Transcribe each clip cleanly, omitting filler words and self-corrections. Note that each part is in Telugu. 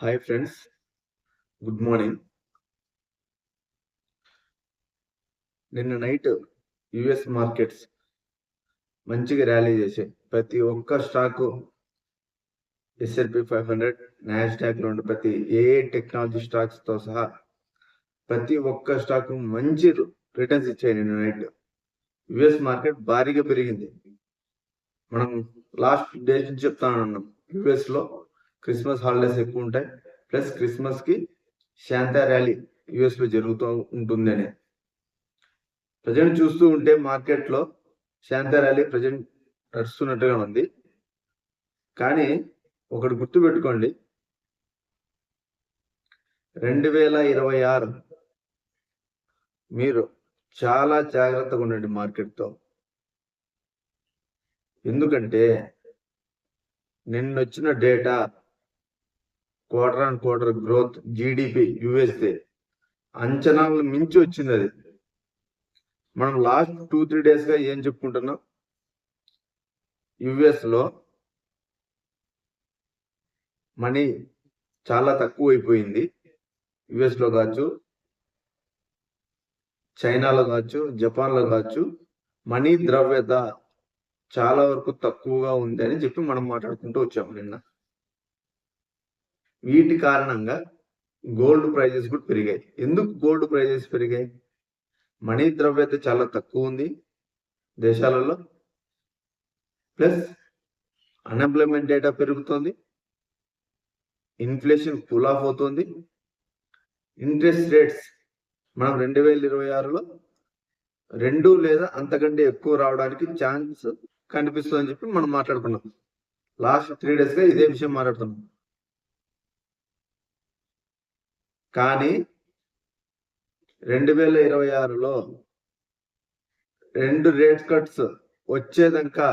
Hi friends, good morning. నిన్న నైట్ యుఎస్ మార్కెట్స్ మంచిగా ర్యాలీ చేశాయి. ప్రతి ఒక్క స్టాకు ఎస్ఎల్పి 500, నాస్డాక్లో ఉండే ప్రతి టెక్నాలజీ స్టాక్స్తో సహా ప్రతి ఒక్క స్టాక్ మంచి రిటర్న్స్ ఇచ్చాయి. నిన్న నైట్ యుఎస్ మార్కెట్ భారీగా పెరిగింది. మనం లాస్ట్ డేస్ నుంచి చెప్తాను ఉన్నాం, యుఎస్లో క్రిస్మస్ హాలిడేస్ ఎక్కువ ఉంటాయి, ప్లస్ క్రిస్మస్కి శాంతా ర్యాలీ యుఎస్లో జరుగుతూ ఉంటుందని ప్రజెంట్ చూస్తూ ఉంటే మార్కెట్లో శాంతా ర్యాలీ ప్రజెంట్ నడుస్తున్నట్టుగా ఉంది. కానీ ఒకటి గుర్తుపెట్టుకోండి, 2026 మీరు చాలా జాగ్రత్తగా ఉండండి మార్కెట్తో. ఎందుకంటే నిన్నొచ్చిన data quarter on quarter growth GDP USA అంచనాలను మించి వచ్చింది. అది మనం లాస్ట్ 2-3 డేస్గా ఏం చెప్పుకుంటున్నాం, యుఎస్లో మనీ చాలా తక్కువ అయిపోయింది. యుఎస్లో కావచ్చు, చైనాలో కావచ్చు, జపాన్లో కావచ్చు, మనీ ద్రవ్యత చాలా వరకు తక్కువగా ఉంది అని చెప్పి మనం మాట్లాడుకుంటూ వచ్చాము నిన్న. వీటి కారణంగా గోల్డ్ ప్రైజెస్ కూడా పెరిగాయి. ఎందుకు గోల్డ్ ప్రైజెస్ పెరిగాయి? మనీ ద్రవ్యత చాలా తక్కువ ఉంది దేశాలలో, ప్లస్ అన్ఎంప్లాయ్మెంట్ డేటా పెరుగుతుంది, ఇన్ఫ్లేషన్ కూల్ ఆఫ్ అవుతుంది, ఇంట్రెస్ట్ రేట్స్ మనం 2026లో 2 లేదా అంతకంటే ఎక్కువ రావడానికి ఛాన్స్ కనిపిస్తుందని చెప్పి మనం మాట్లాడుకున్నాం. లాస్ట్ 3 డేస్గా ఇదే విషయం మాట్లాడుతున్నాం. కానీ 2026లో 2 రేట్ కట్స్ వచ్చేదాకా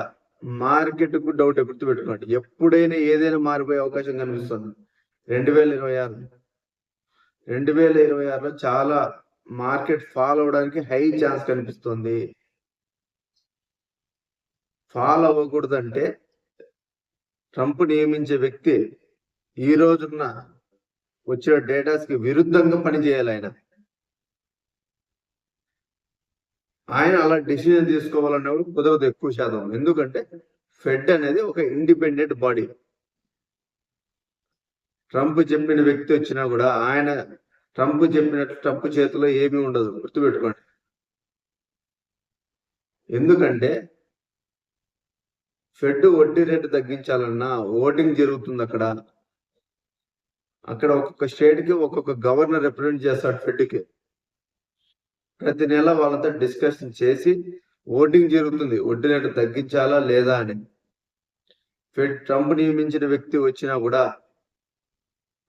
మార్కెట్కు డౌట్ గుర్తుపెట్టుకోండి. ఎప్పుడైనా ఏదైనా మారిపోయే అవకాశం కనిపిస్తుంది. 2026లో చాలా మార్కెట్ ఫాల్ అవడానికి హై ఛాన్స్ కనిపిస్తుంది. ఫాల్ అవ్వకూడదంటే ట్రంప్ నియమించే వ్యక్తి ఈ రోజున్న వచ్చిన డేటాస్కి విరుద్ధంగా పనిచేయాలి. ఆయన అలా డిసిజన్ తీసుకోవాలన్నప్పుడు కుదరదు ఎక్కువ శాతం. ఎందుకంటే ఫెడ్ అనేది ఒక ఇండిపెండెంట్ బాడీ. ట్రంప్ చెప్పిన వ్యక్తి వచ్చినా కూడా ఆయన ట్రంప్ చెప్పినట్టు ట్రంప్ చేతిలో ఏమీ ఉండదు, గుర్తుపెట్టుకోండి. ఎందుకంటే ఫెడ్ వడ్డీ రేటు తగ్గించాలన్నా ఓటింగ్ జరుగుతుంది. అక్కడ ఒక్కొక్క స్టేట్కి ఒక్కొక్క గవర్నర్ రిప్రజెంట్ చేస్తాడు ఫెడ్కి. ప్రతి నెల వాళ్ళతో డిస్కషన్ చేసి ఓటింగ్ జరుగుతుంది, వడ్డీ రేటు తగ్గించాలా లేదా అని. ఫెడ్ ట్రంప్ నియమించిన వ్యక్తి వచ్చినా కూడా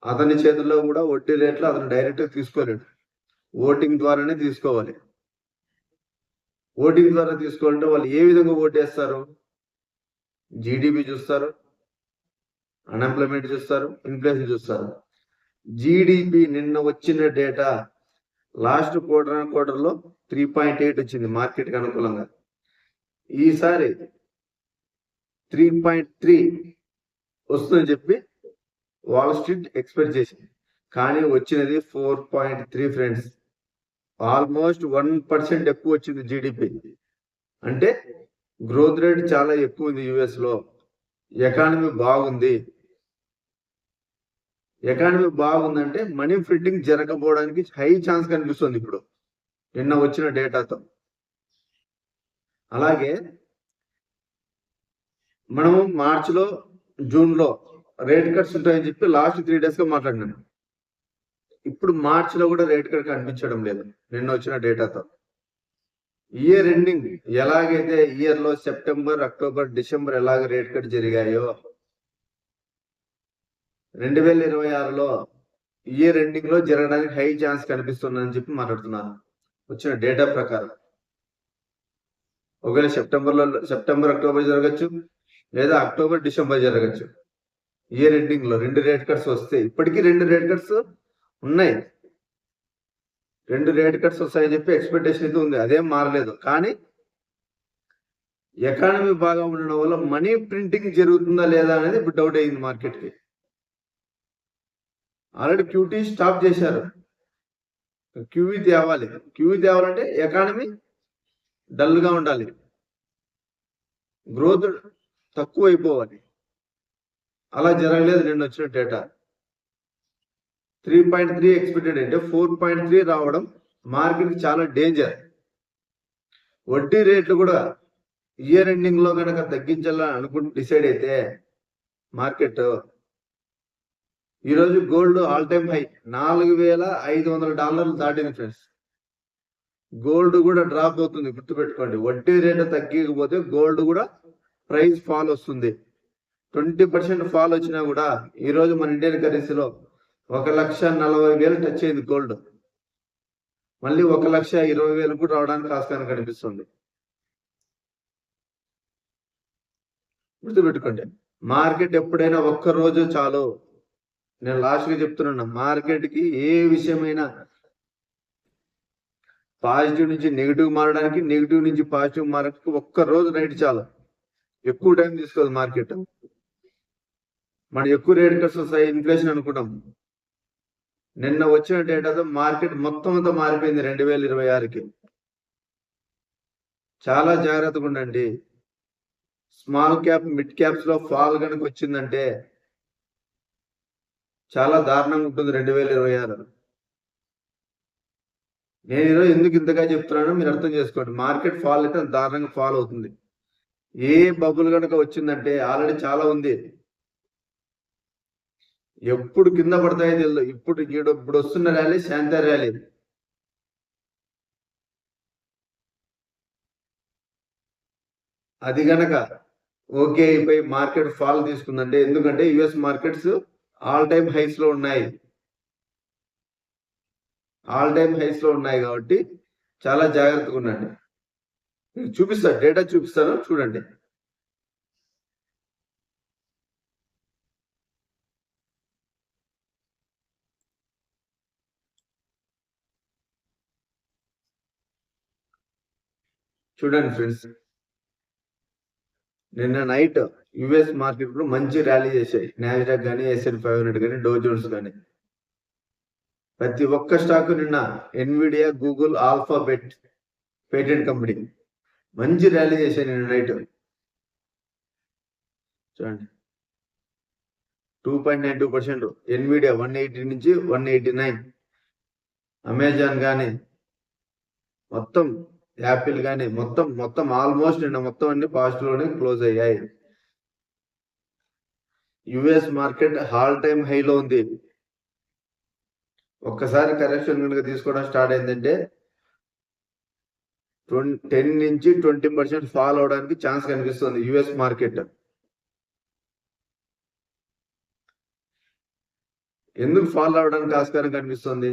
అతని చేతుల్లో కూడా వడ్డీ రేట్లు అతను డైరెక్ట్గా తీసుకోలేడు, ఓటింగ్ ద్వారానే తీసుకోవాలి. ఓటింగ్ ద్వారా తీసుకోవాలంటే వాళ్ళు ఏ విధంగా ఓటేస్తారు? జీడిపి చూస్తారు, అన్ఎంప్లాయ్మెంట్ చూస్తారు, ఇన్ఫ్లేషన్ చూస్తారు. జీడిపి నిన్న వచ్చిన డేటా లాస్ట్ క్వార్టర్లో 3.8 వచ్చింది మార్కెట్కి అనుకూలంగా. ఈసారి 3.3 వస్తుందని చెప్పి వాల్ స్ట్రీట్ ఎక్స్పెక్ట్ చేసింది, కానీ వచ్చినది 4.3 ఫ్రెండ్స్. ఆల్మోస్ట్ 1% ఎక్కువ వచ్చింది జీడిపి. అంటే గ్రోత్ రేట్ చాలా ఎక్కువ ఉంది యుఎస్లో. ఎకానమీ బాగుంది. ఎకానమీ బాగుందంటే మనీ ప్రింటింగ్ జరగకపోవడానికి హై ఛాన్స్ కనిపిస్తుంది ఇప్పుడు నిన్న వచ్చిన డేటాతో. అలాగే మనము మార్చిలో, జూన్లో రేట్ కట్స్ ఉంటాయని చెప్పి లాస్ట్ 3 డేస్గా మాట్లాడినాను. ఇప్పుడు మార్చిలో కూడా రేట్ కట్ కనిపించడం లేదు నిన్న వచ్చిన డేటాతో. ఇయర్ ఎండింగ్ ఎలాగైతే ఇయర్లో సెప్టెంబర్, అక్టోబర్, డిసెంబర్ ఎలాగ రేట్ కట్ జరిగాయో 2026లో ఇయర్ ఎండింగ్ లో జరగడానికి హై ఛాన్స్ కనిపిస్తుందని చెప్పి మాట్లాడుతున్నాను వచ్చిన డేటా ప్రకారం. ఒకవేళ సెప్టెంబర్, అక్టోబర్ జరగచ్చు, లేదా అక్టోబర్, డిసెంబర్ జరగచ్చు. ఇయర్ ఎండింగ్ లో 2 రేట్ కట్స్ వస్తే, ఇప్పటికీ 2 రేట్ కట్స్ ఉన్నాయి. 2 రేట్ కట్స్ వస్తాయని చెప్పి ఎక్స్పెక్టేషన్ అయితే ఉంది, అదేం మారలేదు. కానీ ఎకానమీ బాగా ఉండడం వల్ల మనీ ప్రింటింగ్ జరుగుతుందా లేదా అనేది ఇప్పుడు డౌట్ అయింది మార్కెట్కి. ఆల్రెడీ క్యూటీ స్టాప్ చేశారు. క్యూఈ తేవాలి. క్యూఈ తేవాలంటే ఎకానమీ డల్గా ఉండాలి, గ్రోత్ తక్కువ అయిపోవాలి. అలా జరగలేదు. నిన్న వచ్చిన డేటా 3.3 ఎక్స్పెక్టెడ్ అంటే 4.3 రావడం మార్కెట్కి చాలా డేంజర్. వడ్డీ రేట్లు కూడా ఇయర్ ఎండింగ్ లో కనుక తగ్గించాలని అనుకుంటూ డిసైడ్ అయితే మార్కెట్ ఈరోజు గోల్డ్ ఆల్ టైమ్ హై $4,500 దాటింది ఫ్రెండ్స్. గోల్డ్ కూడా డ్రాప్ అవుతుంది, గుర్తుపెట్టుకోండి. వడ్డీ రేటు తగ్గకపోతే గోల్డ్ కూడా ప్రైస్ ఫాల్ వస్తుంది. 20% ఫాల్ వచ్చినా కూడా ఈరోజు మన ఇండియన్ కరెన్సీలో 1,40,000 టచ్ అయింది గోల్డ్. మళ్ళీ 1,20,000 కూడా రావడానికి ఆస్కారం కనిపిస్తుంది. గుర్తుపెట్టుకోండి, మార్కెట్ ఎప్పుడైనా ఒక్కరోజు చాలు. నేను లాస్ట్గా చెప్తున్నా, మార్కెట్కి ఏ విషయమైనా పాజిటివ్ నుంచి నెగిటివ్ మారడానికి, నెగిటివ్ నుంచి పాజిటివ్ మారడానికి ఒక్కరోజు నైట్ చాలు. ఎక్కువ టైం తీసుకోదు మార్కెట్. మనం ఎక్కువ రేట్ కట్స్ వస్తాయి, ఇన్ఫ్లేషన్ అనుకుంటాం. నిన్న వచ్చిన డేటాతో మార్కెట్ మొత్తం అంతా మారిపోయింది 2026కి. చాలా జాగ్రత్తగా ఉండండి. స్మాల్ క్యాప్, మిడ్ క్యాప్స్ లో ఫాల్ కనుక వచ్చిందంటే చాలా దారుణంగా ఉంటుంది 2026. నేను ఈరోజు ఎందుకు ఇంతగా చెప్తున్నానో మీరు అర్థం చేసుకోండి. మార్కెట్ ఫాల్ అయితే దారుణంగా ఫాల్ అవుతుంది. ఏ బబుల్ కనుక వచ్చిందంటే ఆల్రెడీ చాలా ఉంది, ఎప్పుడు కింద పడతాయో తెలియదు. ఇప్పుడు వస్తున్న ర్యాలీ శాంత ర్యాలీ. అది గనక ఓకే అయిపోయి మార్కెట్ ఫాల్ తీసుకుందంటే, ఎందుకంటే US markets all time highs లో ఉన్నాయి. ఆల్ టైమ్ హైస్ లో ఉన్నాయి కాబట్టి చాలా జాగ్రత్తగా ఉండండి. చూపిస్తాను, డేటా చూపిస్తాను, చూడండి. చూడండి ఫ్రెండ్స్, నిన్న నైట్ యుఎస్ మార్కెట్ కూడా మంచి ర్యాలీ చేశాయి. నాస్డాక్ కానీ, S&P 500 కానీ, డో జోన్స్ కానీ. ప్రతి ఒక్క స్టాక్ నిన్న Nvidia, Google, alphabet, patent company మంచి ర్యాలీ చేశాయి నిన్న నైట్. చూడండి, 2.92%. ఎన్విడియా 180 నుంచి 189. అమెజాన్ కానీ, మొత్తం యాపిల్ కానీ, మొత్తం ఆల్మోస్ట్ నిన్న మొత్తం అన్ని పాజిటివ్ లోనే క్లోజ్ అయ్యాయి. యుఎస్ మార్కెట్ ఆల్ టైమ్ హైలో ఉంది. ఒక్కసారి కరెక్షన్ కనుక తీసుకోవడం స్టార్ట్ అయిందంటే 10 నుంచి 20% ఫాల్ అవడానికి ఛాన్స్ కనిపిస్తుంది యుఎస్ మార్కెట్. ఎందుకు ఫాల్ అవడానికి ఆస్కారం కనిపిస్తుంది?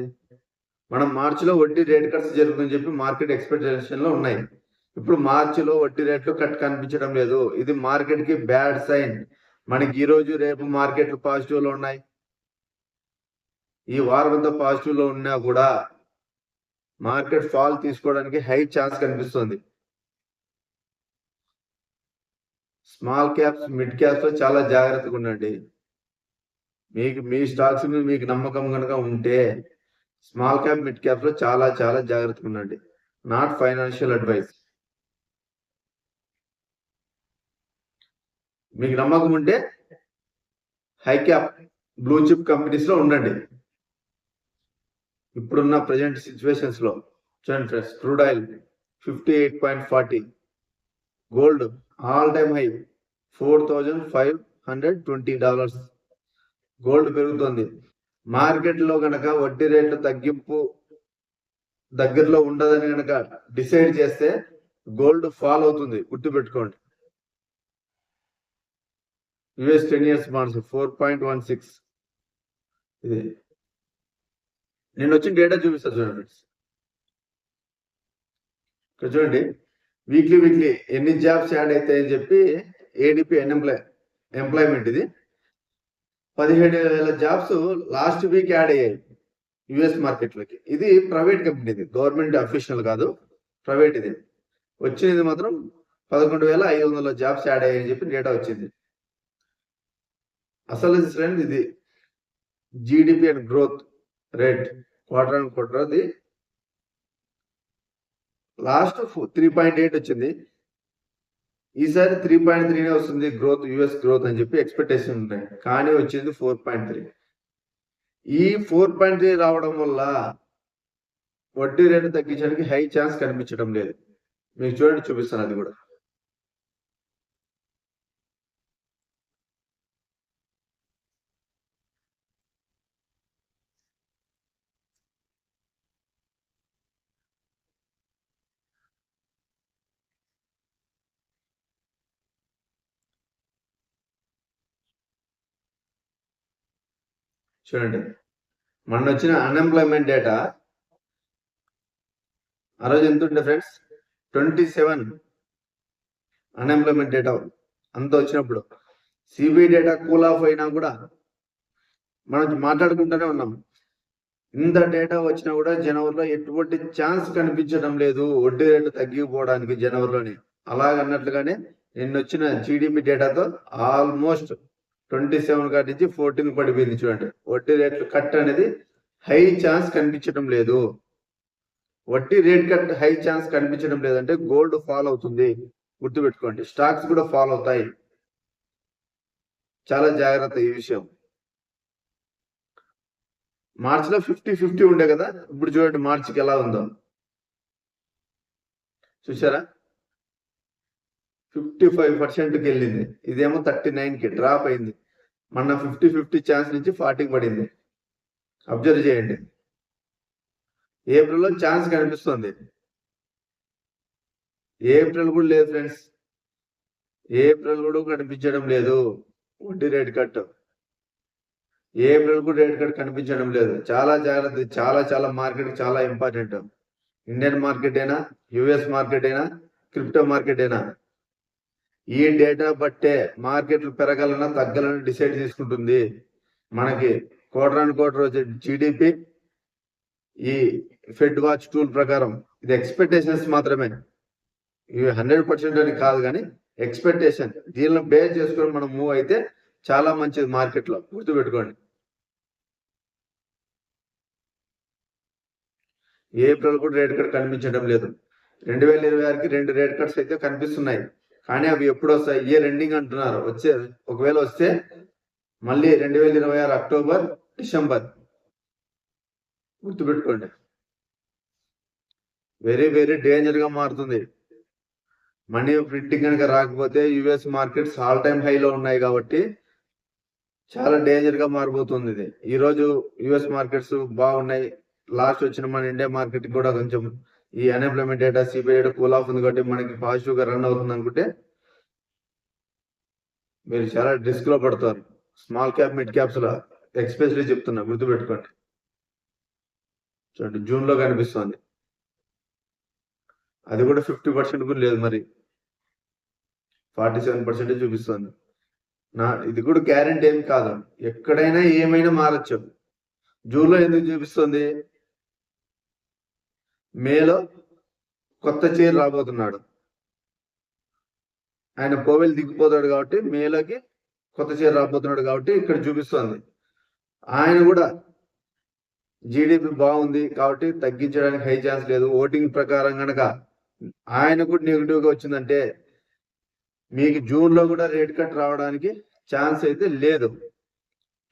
మనం మార్చిలో వడ్డీ రేట్ కట్స్ జరుగుతుందని చెప్పి మార్కెట్ ఎక్స్పెక్టేషన్ లో ఉన్నాయి. ఇప్పుడు మార్చిలో వడ్డీ రేట్లు కట్ కనిపించడం లేదు. ఇది మార్కెట్ కి బ్యాడ్ సైన్. మనకి ఈ రోజు రేపు మార్కెట్లు పాజిటివ్ లో ఉన్నాయి. ఈ వారం అంతా పాజిటివ్ లో ఉన్నా కూడా మార్కెట్ ఫాల్ తీసుకోవడానికి హై ఛాన్స్ కనిపిస్తుంది. స్మాల్ క్యాప్స్, మిడ్ క్యాప్స్ లో చాలా జాగ్రత్తగా ఉండండి. మీ స్టాక్స్ మీద మీకు నమ్మకం కనుక ఉంటే స్మాల్ క్యాప్, మిడ్ క్యాప్ లో చాలా జాగ్రత్తగా ఉండండి. Not financial advice. మీకు నమ్మకం ఉంటే high cap, blue chip companies లో ఉండండి. ఇప్పుడున్న ప్రజెంట్ సిచ్యువేషన్స్ లో చూడండి friends, crude oil 58.40, gold all time high $4,520. Gold పెరుగుతుంది. మార్కెట్ లో గనక వడ్డీ రేట్లు తగ్గింపు దగ్గరలో ఉండదని గనక డిసైడ్ చేస్తే గోల్డ్ ఫాల్ అవుతుంది, గుర్తుపెట్టుకోండి. US 10 years bonds 4.16. ఇది నేను వచ్చిన డేటా చూపిస్తా చూడండి. ఇక్కడ చూడండి, వీక్లీ ఎన్ని జాబ్స్ యాడ్ అవుతాయని చెప్పి ADP ఎంప్లాయ్మెంట్ ఇది 17,000 జాబ్స్ లాస్ట్ వీక్ యాడ్ అయ్యాయి యుఎస్ మార్కెట్లోకి. ఇది ప్రైవేట్ కంపెనీ, ఇది గవర్నమెంట్ అఫీషియల్ కాదు, ప్రైవేట్. ఇది వచ్చినది మాత్రం 11,500 జాబ్స్ యాడ్ అయ్యాయని చెప్పి డేటా వచ్చింది. అసలు ఫ్రెండ్ ఇది GDP and growth rate quarter and quarter అది లాస్ట్ 3.8 వచ్చింది. ఈసారి 3.3 వస్తుంది గ్రోత్, యుఎస్ గ్రోత్ అని చెప్పి ఎక్స్పెక్టేషన్ ఉంటాయి, కానీ వచ్చింది 4.3. ఈ 4.3 రావడం వల్ల వడ్డీ రేటు తగ్గించడానికి హై ఛాన్స్ కనిపించడం లేదు. మీకు చూడండి, చూపిస్తాను అది కూడా. చూడండి, మొన్న వచ్చిన అన్ఎంప్లాయ్మెంట్ డేటా ఆ రోజు ఎంత ఉండే ఫ్రెండ్స్, 27 అన్ఎంప్లాయ్మెంట్ డేటా అంత వచ్చినప్పుడు సిబిఐ డేటా కూల్ ఆఫ్ అయినా కూడా మనం మాట్లాడుకుంటూనే ఉన్నాం. ఇంత డేటా వచ్చినా కూడా జనవరిలో ఎటువంటి ఛాన్స్ కనిపించడం లేదు వడ్డీ రేటు తగ్గిపోవడానికి జనవరిలోని. అలాగన్నట్లుగానే నిన్న వచ్చిన జీడిపి డేటాతో ఆల్మోస్ట్ 27 కాడి నుంచి 14 పడిపోయింది. చూడండి, వడ్డీ రేట్లు కట్ అనేది హై ఛాన్స్ కనిపించడం లేదు. వడ్డీ రేట్ కట్ హై ఛాన్స్ కనిపించడం లేదంటే గోల్డ్ ఫాల్ అవుతుంది, గుర్తుపెట్టుకోండి. స్టాక్స్ కూడా ఫాల్ అవుతాయి, చాలా జాగ్రత్త ఈ విషయం. మార్చిలో 50-50 ఉండే కదా, ఇప్పుడు చూడండి మార్చికి ఎలా ఉందో చూసారా, 55%కి వెళ్ళింది. ఇదేమో 39కి డ్రాప్ అయింది. మొన్న 50-50 ఛాన్స్ నుంచి 40కి పడింది. అబ్జర్వ్ చేయండి. ఏప్రిల్లో ఛాన్స్ కనిపిస్తుంది, ఏప్రిల్ కూడా లేదు ఫ్రెండ్స్, ఏప్రిల్ కూడా కనిపించడం లేదు వడ్డీ రేట్ కట్. ఏప్రిల్ కూడా రేట్ కట్ కనిపించడం లేదు. చాలా జాగ్రత్త, చాలా చాలా మార్కెట్ చాలా ఇంపార్టెంట్. ఇండియన్ మార్కెట్ అయినా, యుఎస్ మార్కెట్ అయినా, క్రిప్టో మార్కెట్ అయినా ఈ డేటా బట్టే మార్కెట్లు పెరగాలన్నా తగ్గాలన్నా డిసైడ్ తీసుకుంటుంది. మనకి క్వార్టర్ అండ్ క్వార్టర్ వచ్చే జీడిపి ఈ ఫెడ్ వాచ్ టూల్ ప్రకారం ఇది ఎక్స్పెక్టేషన్స్ మాత్రమే, ఇవి 100% అని కాదు, కానీ ఎక్స్పెక్టేషన్. దీనిలో బేస్ చేసుకొని మనం మూవ్ అయితే చాలా మంచిది మార్కెట్లో, గుర్తుపెట్టుకోండి. ఏప్రిల్ కూడా రేట్ కట్ కనిపించడం లేదు. 2026కి 2 రేట్ కట్స్ అయితే కనిపిస్తున్నాయి, కానీ అవి ఎప్పుడు వస్తాయి, ఇయర్ ఎండింగ్ అంటున్నారు. ఒకవేళ వస్తే మళ్ళీ 2026 అక్టోబర్, డిసెంబర్, గుర్తుపెట్టుకోండి. వెరీ వెరీ డేంజర్ గా మారుతుంది. మనీ ప్రింటింగ్ కనుక రాకపోతే యుఎస్ మార్కెట్స్ ఆల్ టైమ్ హైలో ఉన్నాయి కాబట్టి చాలా డేంజర్ గా మారిపోతుంది ఇది. ఈరోజు యుఎస్ మార్కెట్స్ బాగున్నాయి. లాస్ట్ వచ్చిన మన ఇండియా మార్కెట్ కూడా కొంచెం ఈ unemployment data, CBI data cool of ఉంది కాబట్టి మనకి పాజిటివ్ గా రన్ అవుతుంది అనుకుంటే మీరు చాలా రిస్క్ లో పడతారు. స్మాల్ క్యాప్, మిడ్ క్యాప్స్ లో ఎక్స్పెషల్లీ చెప్తున్నా, గుర్తుపెట్టుకోండి. చూడండి, జూన్ లో కనిపిస్తుంది, అది కూడా 50% కూడా లేదు, మరి 47% చూపిస్తుంది. ఇది కూడా గ్యారెంటీ ఏం కాదు, ఎక్కడైనా ఏమైనా మారచ్చు. జూన్ లో ఎందుకు చూపిస్తుంది, మేలో కొత్త చైర్ రాబోతున్నాడు, ఆయన పోవెల్ దిగిపోతాడు కాబట్టి మేలోకి కొత్త చైర్ రాబోతున్నాడు కాబట్టి ఇక్కడ చూపిస్తుంది. ఆయన కూడా జీడిపి బాగుంది కాబట్టి తగ్గించడానికి హై ఛాన్స్ లేదు. ఓటింగ్ ప్రకారం కనుక ఆయన కూడా నెగిటివ్ గా వచ్చిందంటే మీకు జూన్ లో కూడా రేట్ కట్ రావడానికి ఛాన్స్ అయితే లేదు.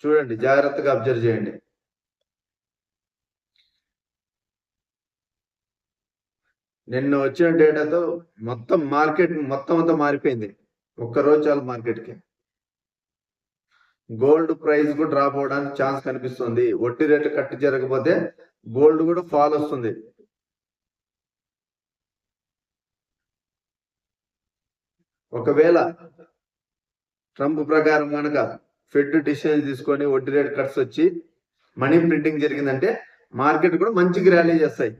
చూడండి, జాగ్రత్తగా అబ్జర్వ్ చేయండి. నిన్న వచ్చిన డేటాతో మొత్తం మార్కెట్ మొత్తం అంతా మారిపోయింది. ఒక్కరోజు చాలు మార్కెట్కి. గోల్డ్ ప్రైస్ కూడా డ్రాప్ అవడానికి ఛాన్స్ కనిపిస్తుంది. వడ్డీ రేట్లు కట్ జరగకపోతే గోల్డ్ కూడా ఫాల్ వస్తుంది. ఒకవేళ ట్రంప్ ప్రకారం కనుక ఫెడ్ డిసిషన్ తీసుకొని వడ్డీ రేట్ కట్స్ వచ్చి మనీ ప్రింటింగ్ జరిగిందంటే మార్కెట్ కూడా మంచిగా ర్యాలీ చేస్తాయి.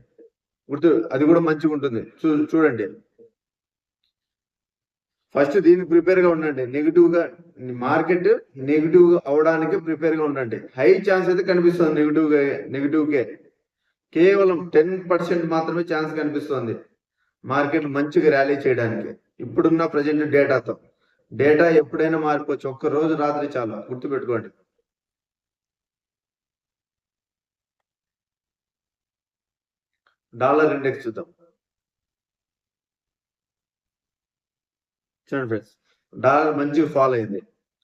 అది కూడా మంచిగా ఉంటుంది. చూడండి, ఫస్ట్ దీనికి ప్రిపేర్ గా ఉండండి. మార్కెట్ నెగిటివ్ అవడానికి ప్రిపేర్ గా ఉండండి. హై ఛాన్స్ అయితే కనిపిస్తుంది నెగిటివ్కే. కేవలం 10% మాత్రమే ఛాన్స్ కనిపిస్తుంది మార్కెట్ మంచిగా ర్యాలీ చేయడానికి ఇప్పుడున్న ప్రజెంట్ డేటాతో. డేటా ఎప్పుడైనా మారిపోవచ్చు, ఒక్క రోజు రాత్రి చాలు, గుర్తుపెట్టుకోండి. డాలర్ ఇండెక్స్ చూద్దాం. చూడండి ఫ్రెండ్స్, డాలర్ మంచిగా ఫాల్ అయింది.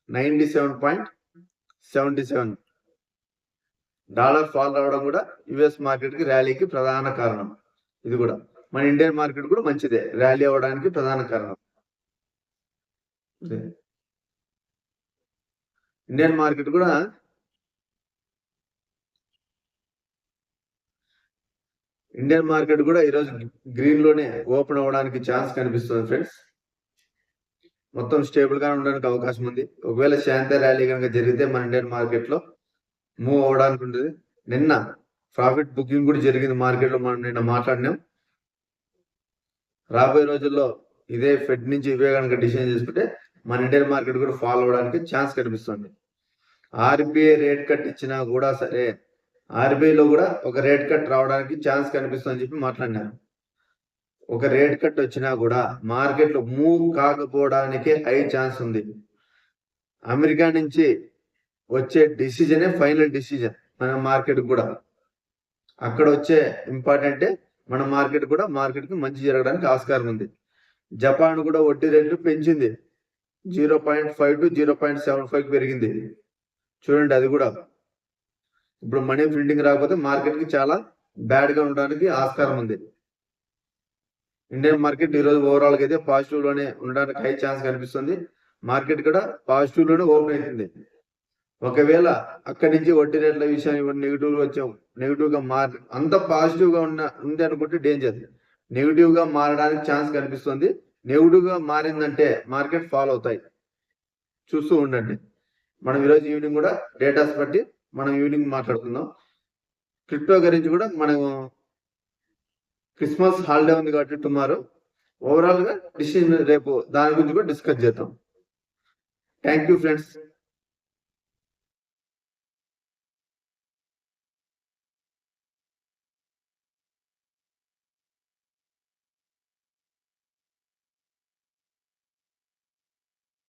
97.77 డాలర్ ఫాల్ అవడం కూడా యుఎస్ మార్కెట్ కి ర్యాలీకి ప్రధాన కారణం. ఇది కూడా మన ఇండియన్ మార్కెట్ కూడా మంచిదే, ర్యాలీ అవడానికి ప్రధాన కారణం. ఇండియన్ మార్కెట్ కూడా ఈరోజు గ్రీన్ లోనే ఓపెన్ అవ్వడానికి ఛాన్స్ కనిపిస్తుంది ఫ్రెండ్స్. మొత్తం స్టేబుల్ గా ఉండడానికి అవకాశం ఉంది. ఒకవేళ శాంత ర్యాలీ కనుక జరిగితే మన ఇండియన్ మార్కెట్ లో మూవ్ అవడానికి ఉంటుంది. నిన్న ప్రాఫిట్ బుకింగ్ కూడా జరిగింది మార్కెట్ లో, మనం నిన్న మాట్లాడినాం. రాబోయే రోజుల్లో ఇదే ఫెడ్ నుంచి ఇవే కనుక డిసిజన్ చేసుకుంటే మన ఇండియన్ మార్కెట్ కూడా ఫాలో అవడానికి ఛాన్స్ కనిపిస్తుంది. ఆర్బీఐ రేట్ కట్ ఇచ్చినా కూడా సరే, ఆర్బీఐలో కూడా ఒక రేట్ కట్ రావడానికి ఛాన్స్ కనిపిస్తుంది అని చెప్పి మాట్లాడినారు. ఒక రేట్ కట్ వచ్చినా కూడా మార్కెట్ లో మూవ్ కాకపోవడానికే హై ఛాన్స్ ఉంది. అమెరికా నుంచి వచ్చే డిసిజనే ఫైనల్ డిసిజన్ మన మార్కెట్ కూడా. అక్కడ వచ్చే ఇంపార్టెంట్ మన మార్కెట్ కి మంచి జరగడానికి ఆస్కారం ఉంది. జపాన్ కూడా వడ్డీ రేట్లు పెంచింది, 0.5 to 0.75 పెరిగింది. చూడండి, అది కూడా ఇప్పుడు మనీ ప్రింటింగ్ రాకపోతే మార్కెట్ కి చాలా బ్యాడ్ గా ఉండడానికి ఆస్కారం ఉంది. ఇండియన్ మార్కెట్ ఈ రోజు ఓవరాల్ గా అయితే పాజిటివ్ లోనే ఉండడానికి హై ఛాన్స్ కనిపిస్తుంది. మార్కెట్ కూడా పాజిటివ్ లోనే ఓపెన్ అవుతుంది. ఒకవేళ అక్కడి నుంచి వడ్డీ రేట్ల విషయం నెగిటివ్ గా అంత పాజిటివ్ గా ఉంది అనుకుంటే డేంజర్. నెగిటివ్ గా మారడానికి ఛాన్స్ కనిపిస్తుంది. నెగిటివ్ గా మారిందంటే మార్కెట్ ఫాలో అవుతాయి. చూస్తూ ఉండండి. మనం ఈరోజు ఈవినింగ్ కూడా డేటాస్ బట్టి మనం ఈవినింగ్ మాట్లాడుకుందాం. క్రిప్టో గురించి కూడా మనం క్రిస్మస్ హాలిడే ఉంది కాబట్టి టుమారో ఓవరాల్ గా డిసిజన్ రేపు దాని గురించి కూడా డిస్కస్ చేద్దాం. Thank you friends.